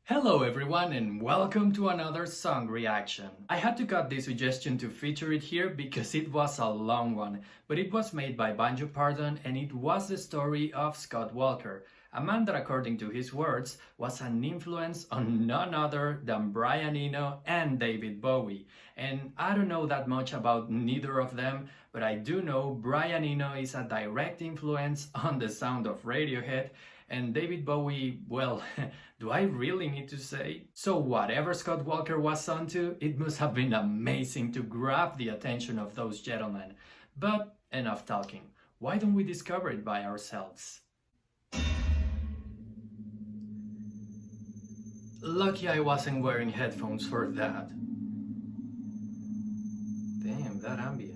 Hello everyone and welcome to another song reaction. I had to cut this suggestion to feature it here because it was a long one, but it was made by Banjo Pardon and it was the story of Scott Walker, a man that according to his words was an influence on none other than Brian Eno and David Bowie. And I don't know that much about neither of them, but I do know Brian Eno is a direct influence on the sound of Radiohead, and David Bowie, well, do I really need to say? So whatever Scott Walker was onto, it must have been amazing to grab the attention of those gentlemen. But enough talking. Why don't we discover it by ourselves? Lucky I wasn't wearing headphones for that. Damn, that ambience.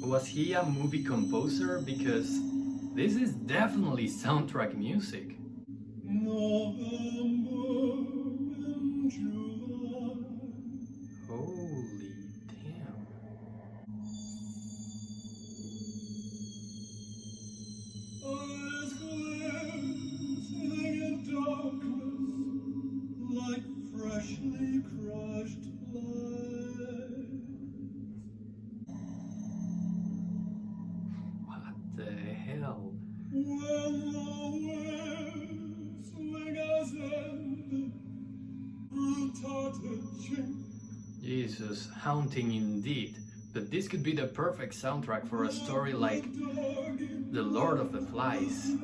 Was he a movie composer? Because this is definitely soundtrack music. Holy damn. Like freshly crushed flies. What the hell? When the winds swing us in through tarted chink. Jesus, haunting indeed. But this could be the perfect soundtrack for a story like The Lord of the Flies.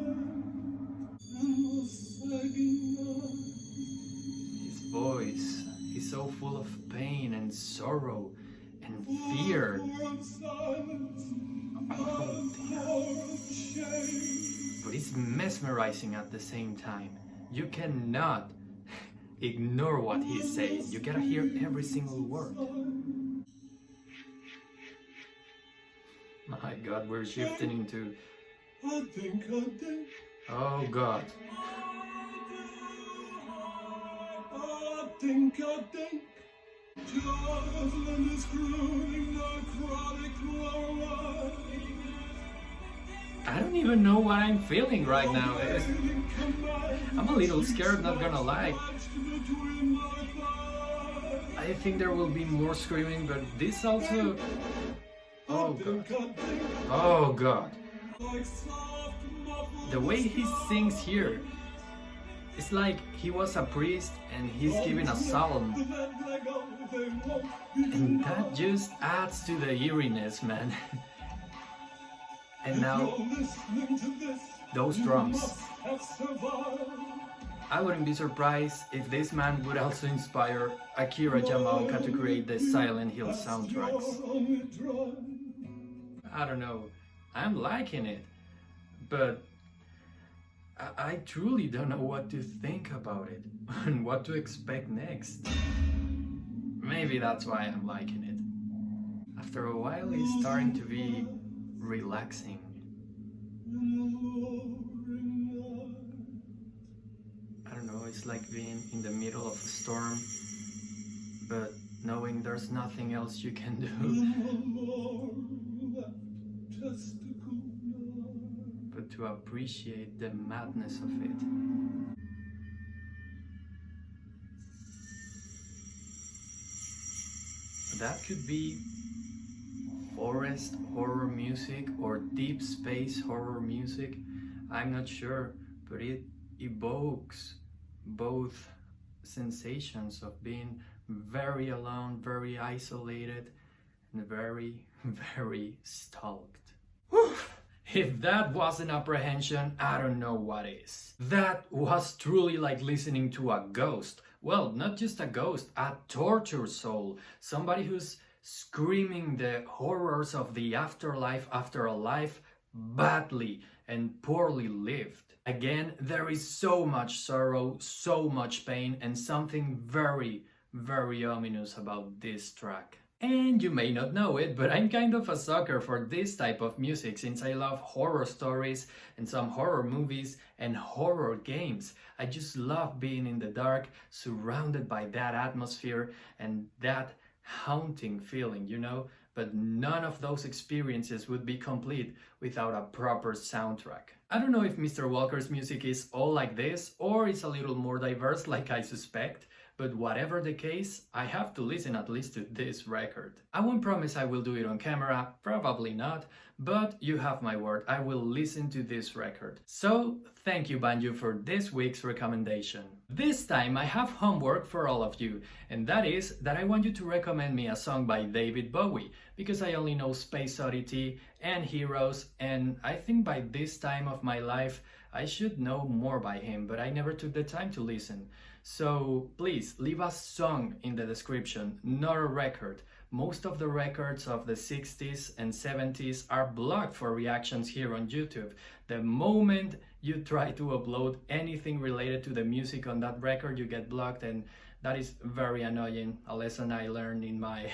His voice, he's so full of pain and sorrow and fear. Oh, damn. But it's mesmerizing at the same time. You cannot ignore what he's saying. You gotta hear every single word. My God, we're shifting into... Oh God. I don't even know what I'm feeling right now. I'm a little scared, not gonna lie. I think there will be more screaming, but this also... Oh God. Oh God. The way he sings here, it's like he was a priest and he's giving a psalm. And that just adds to the eeriness, man. And now, those drums. I wouldn't be surprised if this man would also inspire Akira Yamaoka to create the Silent Hill soundtracks. I don't know, I'm liking it, but I truly don't know what to think about it and what to expect next. Maybe that's why I'm liking it. After a while, it's starting to be relaxing. I don't know, it's like being in the middle of a storm, but knowing there's nothing else you can do but to appreciate the madness of it. That could be forest horror music or deep space horror music. I'm not sure, but it evokes both sensations of being very alone, very isolated, and very, very stalked. Whew. If that wasn't apprehension, I don't know what is. That was truly like listening to a ghost. Well, not just a ghost, a tortured soul. Somebody who's screaming the horrors of the afterlife after a life badly and poorly lived. Again, there is so much sorrow, so much pain, and something very, very ominous about this track. And you may not know it, but I'm kind of a sucker for this type of music since I love horror stories and some horror movies and horror games. I just love being in the dark, surrounded by that atmosphere and that haunting feeling, you know? but none of those experiences would be complete without a proper soundtrack. I don't know if Mr. Walker's music is all like this or is a little more diverse like I suspect, but whatever the case, I have to listen at least to this record. I won't promise I will do it on camera, probably not, but you have my word, I will listen to this record. So, thank you Banjo for this week's recommendation. This time I have homework for all of you, and that is that I want you to recommend me a song by David Bowie, because I only know Space Oddity and Heroes, and I think by this time of my life I should know more by him, but I never took the time to listen. So please leave a song in the description, not a record. Most of the records of the 60s and 70s are blocked for reactions here on YouTube. The moment you try to upload anything related to the music on that record, you get blocked, and that is very annoying, a lesson I learned in my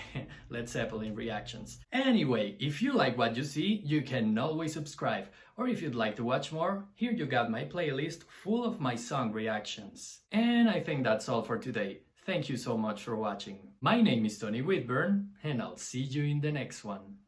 Led Zeppelin reactions. Anyway, if you like what you see, you can always subscribe. Or if you'd like to watch more, here you got my playlist full of my song reactions. And I think that's all for today. Thank you so much for watching. My name is Tony Whitburn, and I'll see you in the next one.